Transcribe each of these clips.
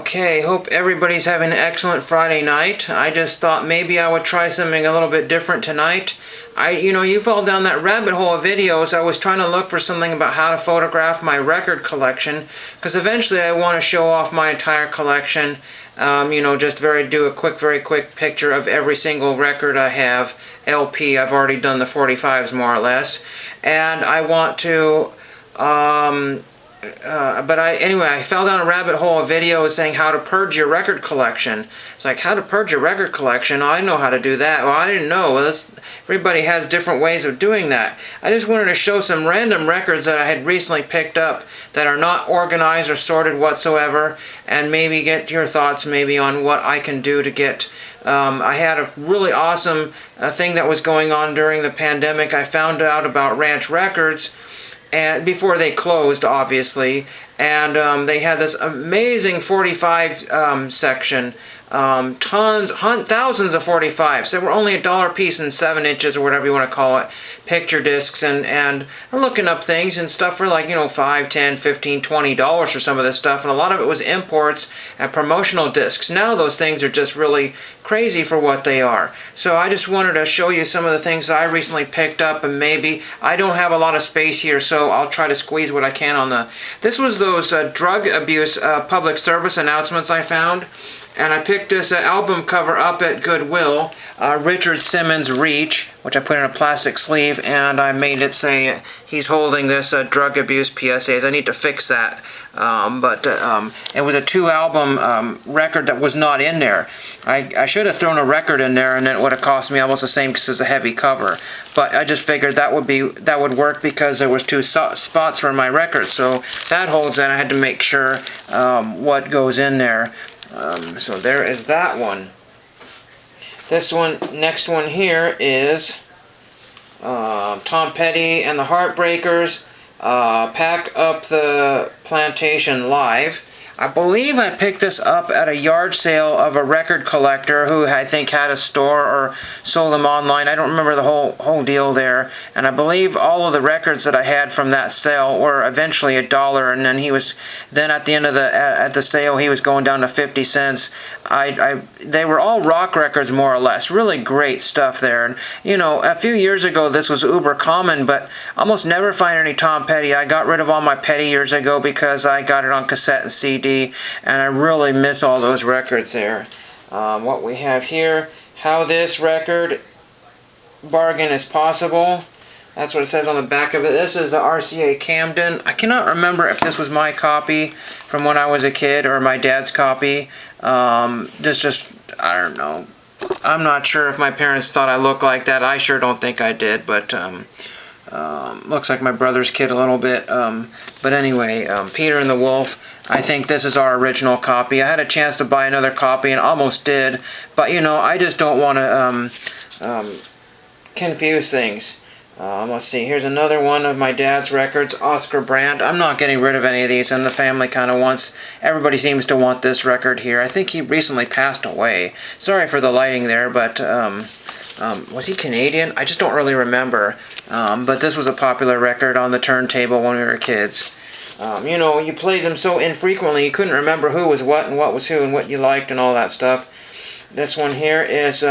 Okay, hope everybody's having an excellent Friday night. I just thought maybe I would try something a little bit different tonight. You fall down that rabbit hole of videos. I was trying to look for something about how to photograph my record collection, because eventually I want to show off my entire collection. Just do a very quick picture of every single record I have, LP. I've already done the 45s more or less, and I want to. I fell down a rabbit hole of videos saying how to purge your record collection. It's like, how to purge your record collection? I know how to do that. Well, I didn't know. Everybody has different ways of doing that. I just wanted to show some random records that I had recently picked up that are not organized or sorted whatsoever, and maybe get your thoughts maybe on what I can do to get. I had a really awesome thing that was going on during the pandemic. I found out about Ranch Records, and before they closed, obviously, and they had this amazing 45 section, thousands of 45s. They were only $1 a piece and 7 inches or whatever you want to call it, picture discs, and I'm looking up things and stuff for like, $5, $10, $15, $20 for some of this stuff, and a lot of it was imports and promotional discs. Now those things are just really crazy for what they are. So I just wanted to show you some of the things I recently picked up, and maybe I don't have a lot of space here, so I'll try to squeeze what I can on the. This was those drug abuse public service announcements I found, and I picked this album cover up at Goodwill, Richard Simmons' Reach, which I put in a plastic sleeve, and I made it say he's holding this drug abuse PSAs. I need to fix that. It was a 2-album record that was not in there. I should have thrown a record in there, and it would have cost me almost the same because it's a heavy cover. But I just figured that would work because there was 2 spots for my record. So that holds that. I had to make sure what goes in there. So there is that one. This one, next one here is Tom Petty and the Heartbreakers, Pack Up the Plantation Live. I believe I picked this up at a yard sale of a record collector who I think had a store or sold them online. I don't remember the whole deal there. And I believe all of the records that I had from that sale were eventually $1, and then at the end of the sale he was going down to 50 cents. They were all rock records more or less. Really great stuff there. And a few years ago this was uber common, but almost never find any Tom Petty. I got rid of all my Petty years ago because I got it on cassette and CD. And I really miss all those records there. What we have here, How This Record Bargain Is Possible. That's what it says on the back of it. This is the RCA Camden. I cannot remember if this was my copy from when I was a kid or my dad's copy. I don't know. I'm not sure if my parents thought I looked like that. I sure don't think I did, but looks like my brother's kid a little bit. But anyway, Peter and the Wolf. I think this is our original copy. I had a chance to buy another copy and almost did, but I just don't want to confuse things. Let's see, here's another one of my dad's records, Oscar Brandt. I'm not getting rid of any of these, and the family kind of wants, everybody seems to want this record here. I think he recently passed away. Sorry for the lighting there, but was he Canadian? I just don't really remember. But this was a popular record on the turntable when we were kids. You played them so infrequently you couldn't remember who was what and what was who and what you liked and all that stuff. This one here is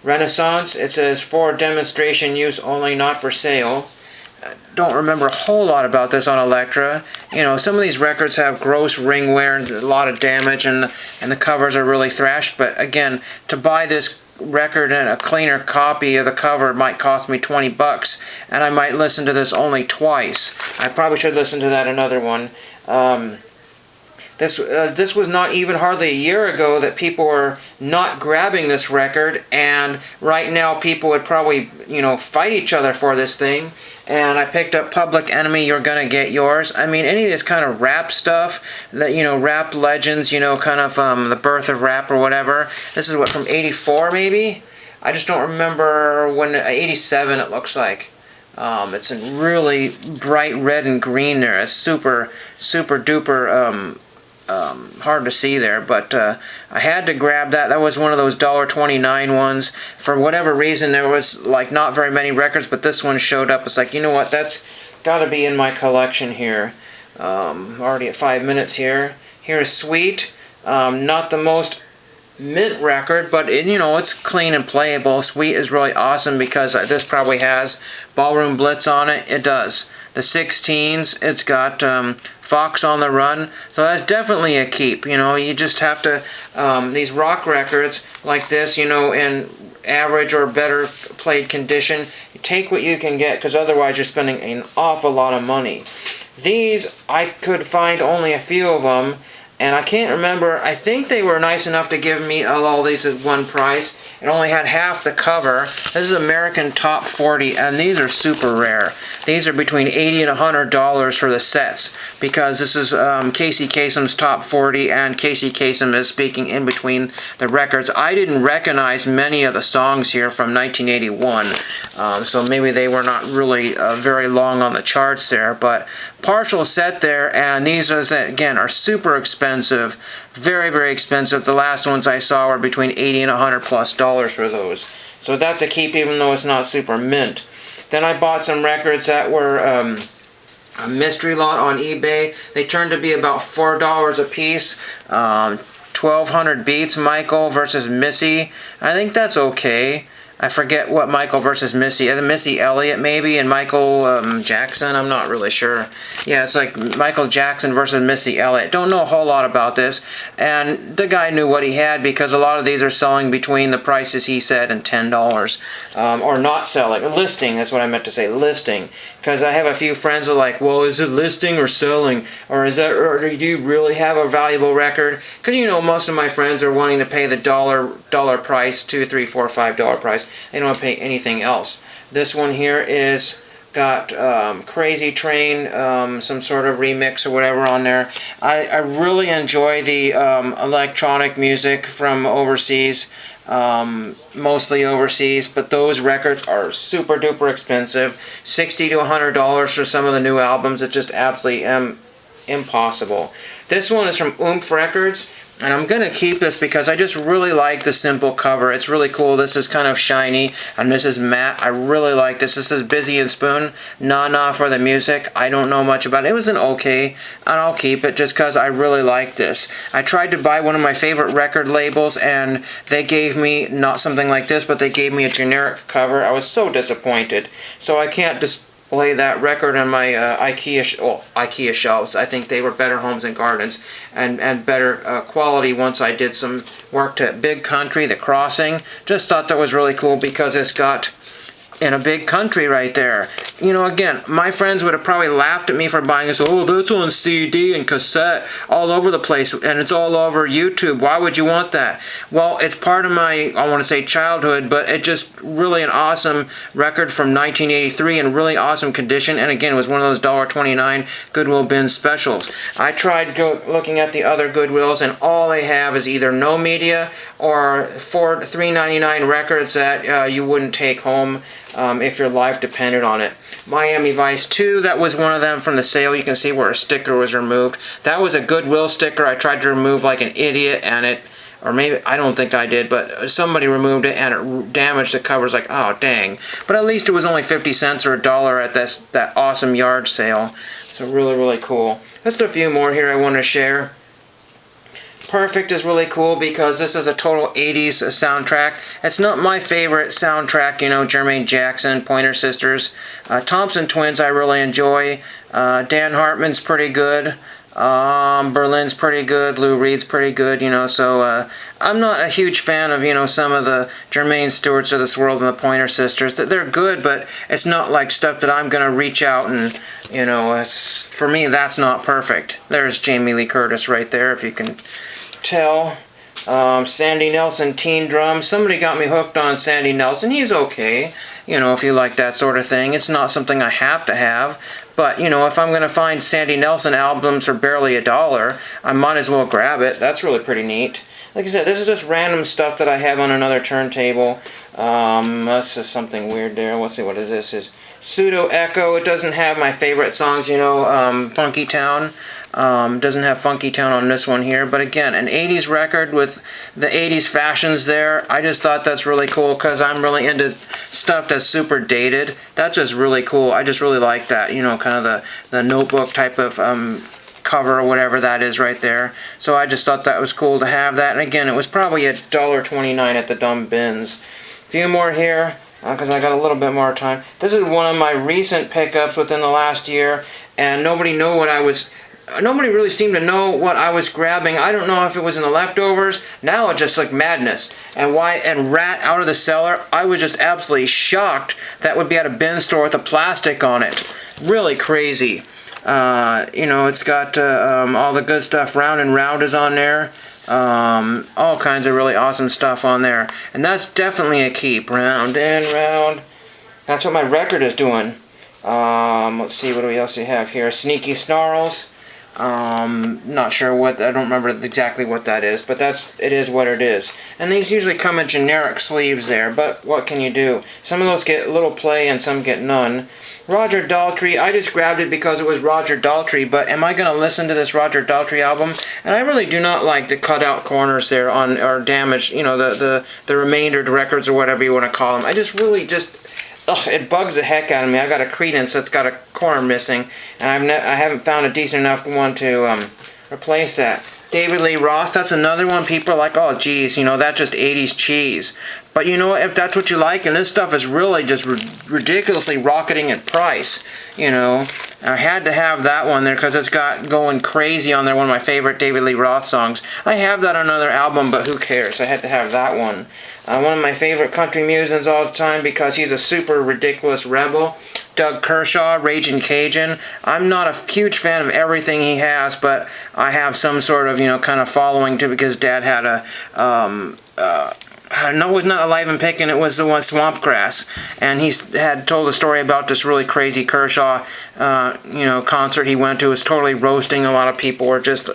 Renaissance. It says for demonstration use only, not for sale. Don't remember a whole lot about this on Electra. Some of these records have gross ring wear and a lot of damage, and the covers are really thrashed. But again, to buy this record and a cleaner copy of the cover might cost me $20, and I might listen to this only twice. I probably should listen to that another one. This was not even hardly a year ago that people were not grabbing this record, and right now people would probably fight each other for this thing. And I picked up Public Enemy, You're Gonna Get Yours. I mean, any of this kind of rap stuff, that rap legends, kind of the birth of rap or whatever. This is what, from 84 maybe? I just don't remember when, 87 it looks like. It's in really bright red and green there. It's super duper hard to see there, but I had to grab that. That was one of those $1.29 ones. For whatever reason, there was like not very many records, but this one showed up. It's like, you know what, that's got to be in my collection here. Already at 5 minutes here. Here's Sweet, Not the most mint record, but it's clean and playable. Sweet is really awesome because this probably has Ballroom Blitz on it. It does. The 16s, it's got Fox on the Run, so that's definitely a keep. You just have to, these rock records like this, in average or better played condition, you take what you can get, because otherwise you're spending an awful lot of money. These, I could find only a few of them, and I can't remember. I think they were nice enough to give me all these at one price. It only had half the cover. This is American Top 40, and these are super rare. These are between $80 and $100 for the sets, because this is Casey Kasem's Top 40, and Casey Kasem is speaking in between the records. I didn't recognize many of the songs here from 1981, so maybe they were not really very long on the charts there, but partial set there, and these, again, are super expensive. Very, very expensive. The last ones I saw were between $80 and $100+ for those. So that's a keep, even though it's not super mint. Then I bought some records that were a mystery lot on eBay. They turned to be about $4 a piece. 1200 Beats, Michael versus Missy. I think that's okay. I forget what Michael versus Missy. Missy Elliott maybe, and Michael Jackson. I'm not really sure. Yeah, it's like Michael Jackson versus Missy Elliott. Don't know a whole lot about this. And the guy knew what he had, because a lot of these are selling between the prices he said and $10. Or not selling. Listing, that's what I meant to say. Listing. Because I have a few friends who are like, well, is it listing or selling? Or do you really have a valuable record? Because most of my friends are wanting to pay the dollar price, $2, $3, $4, $5 price. They don't pay anything else. This one here is got Crazy Train, some sort of remix or whatever on there. I really enjoy the electronic music from overseas, mostly overseas, but those records are super duper expensive. $60 to $100 for some of the new albums. It's just absolutely impossible. This one is from Oomph Records. And I'm going to keep this because I just really like the simple cover. It's really cool. This is kind of shiny, and this is matte. I really like this. This is Busy and Spoon. Nah for the music. I don't know much about it. It was an okay, and I'll keep it just because I really like this. I tried to buy one of my favorite record labels, and they gave me not something like this, but they gave me a generic cover. I was so disappointed. So I can't display that record on my IKEA shelves. I think they were better Homes and Gardens and better quality once I did some work to Big Country, The Crossing. Just thought that was really cool because it's got in a big country right there. Again, my friends would have probably laughed at me for buying this. Oh, that's on CD and cassette all over the place, and it's all over YouTube. Why would you want that? Well, it's part of my, I want to say childhood, but it just really an awesome record from 1983 in really awesome condition, and again, it was one of those $1.29 Goodwill bin specials. I tried looking at the other Goodwills, and all they have is either no media or $3.99 records that you wouldn't take home if your life depended on it. Miami Vice 2, that was one of them from the sale. You can see where a sticker was removed. That was a Goodwill sticker I tried to remove like an idiot, and it, or maybe, I don't think I did, but somebody removed it and it damaged the covers. Like, oh dang. But at least it was only 50 cents or $1 at that awesome yard sale. So really, really cool. Just a few more here I want to share. Perfect is really cool because this is a total 80s soundtrack. It's not my favorite soundtrack, Jermaine Jackson, Pointer Sisters. Thompson Twins I really enjoy. Dan Hartman's pretty good. Berlin's pretty good. Lou Reed's pretty good, so I'm not a huge fan of, some of the Jermaine Stewarts of this world and the Pointer Sisters. They're good, but it's not like stuff that I'm going to reach out and, for me, that's not perfect. There's Jamie Lee Curtis right there, if you can tell. Sandy Nelson Teen Drums. Somebody got me hooked on Sandy Nelson. He's okay, if you like that sort of thing. It's not something I have to have, but if I'm going to find Sandy Nelson albums for barely $1, I might as well grab it. That's really pretty neat. Like I said, this is just random stuff that I have on another turntable. That's just something weird there. Let's see what is this. Is Pseudo Echo. It doesn't have my favorite songs, Funky Town. Doesn't have Funky Town on this one here, but again, an 80s record with the 80s fashions there. I just thought that's really cool because I'm really into stuff that's super dated. That's just really cool. I just really like that, kind of the notebook type of cover or whatever that is right there. So I just thought that was cool to have that. And again, it was probably $1.29 at the dumb bins. A few more here, because I got a little bit more time. This is one of my recent pickups within the last year, and nobody really seemed to know what I was grabbing. I don't know if it was in the leftovers. Now it's just like madness. And Rat Out of the Cellar, I was just absolutely shocked that would be at a bin store with a plastic on it. Really crazy. You know, it's got all the good stuff. Round and Round is on there. All kinds of really awesome stuff on there. And that's definitely a keep. Round and Round. That's what my record is doing. Let's see, what else do we have here? Sneaky Snarls. Not sure what, I don't remember exactly what that is, but it is what it is. And these usually come in generic sleeves there, but what can you do? Some of those get a little play and some get none. Roger Daltrey, I just grabbed it because it was Roger Daltrey, but am I going to listen to this Roger Daltrey album? And I really do not like the cut-out corners there or damaged, you know, the remaindered records or whatever you want to call them. I just really ugh, it bugs the heck out of me. I got a Credence that's got a corner missing, and I haven't found a decent enough one to replace that. David Lee Roth, that's another one. People are like, oh, geez, you know, that's just 80s cheese. But you know what, if that's what you like, and this stuff is really just ridiculously rocketing in price, you know, I had to have that one there because it's got Going Crazy on there, one of my favorite David Lee Roth songs. I have that on another album, but who cares? I had to have that one. One of my favorite country musicians all the time because he's a super ridiculous rebel. Doug Kershaw, Ragin' Cajun. I'm not a huge fan of everything he has, but I have some sort of, you know, kind of following to because Dad had a, no, it was not Alive and Pickin', it was the one Swampgrass. And he had told a story about this really crazy Kershaw, you know, concert he went to. It was totally roasting. A lot of people were just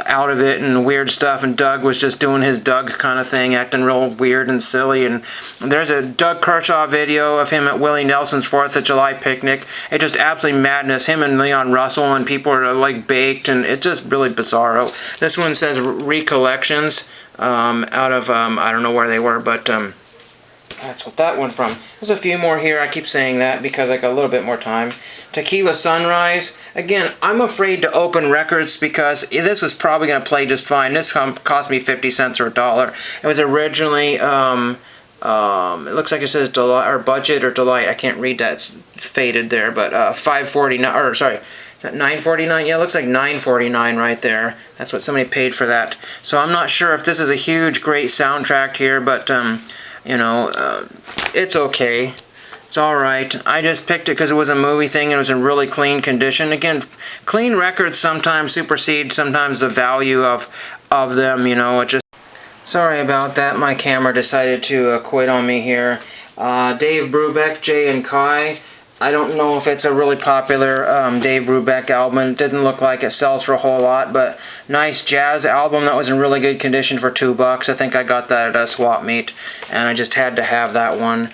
out of it and weird stuff, and Doug was just doing his Doug kind of thing, acting real weird and silly. And there's a Doug Kershaw video of him at Willie Nelson's 4th of July picnic. It just absolutely madness. Him and Leon Russell, and people are like baked, and it's just really bizarro. This one says Recollections out of I don't know where they were, but that's what that one from. There's a few more here. I keep saying that because I got a little bit more time. Tequila Sunrise. Again, I'm afraid to open records because this was probably going to play just fine. This cost me 50 cents or $1. It was originally, it looks like it says Delight, or Budget or Delight. I can't read that. It's faded there, but $5.49, or sorry, is that $9.49? Yeah, it looks like $9.49 right there. That's what somebody paid for that. So I'm not sure if this is a huge, great soundtrack here, but you know, it's okay. It's alright. I just picked it because it was a movie thing and it was in really clean condition. Again, clean records sometimes supersede sometimes the value of them, you know. It just, sorry about that. My camera decided to quit on me here. Dave Brubeck, Jay and Kai. I don't know if it's a really popular Dave Brubeck album. It didn't look like it sells for a whole lot, but nice jazz album that was in really good condition for $2. I think I got that at a swap meet, and I just had to have that one.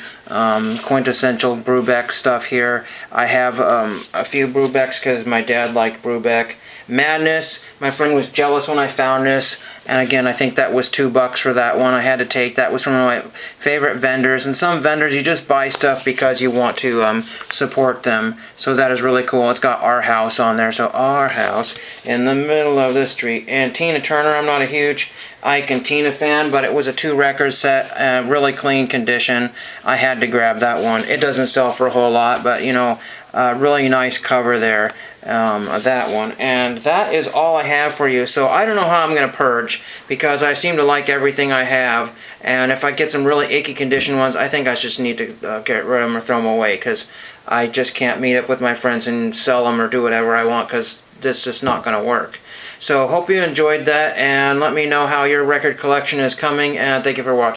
Quintessential Brubeck stuff here. I have a few Brubecks because my dad liked Brubeck. Madness, my friend was jealous when I found this, and again, I think that was $2 for that one. I had to take that. Was from one of my favorite vendors, and some vendors you just buy stuff because you want to support them, so that is really cool. It's got Our House on there, so Our House in the middle of the street. And Tina Turner, I'm not a huge Ike and Tina fan, but it was a 2-record set, really clean condition. I had to grab that one. It doesn't sell for a whole lot, but you know, really nice cover there. That one, and that is all I have for you. So I don't know how I'm going to purge because I seem to like everything I have, and if I get some really icky condition ones, I think I just need to get rid of them or throw them away because I just can't meet up with my friends and sell them or do whatever I want because this is just not going to work. So hope you enjoyed that, and let me know how your record collection is coming, and thank you for watching.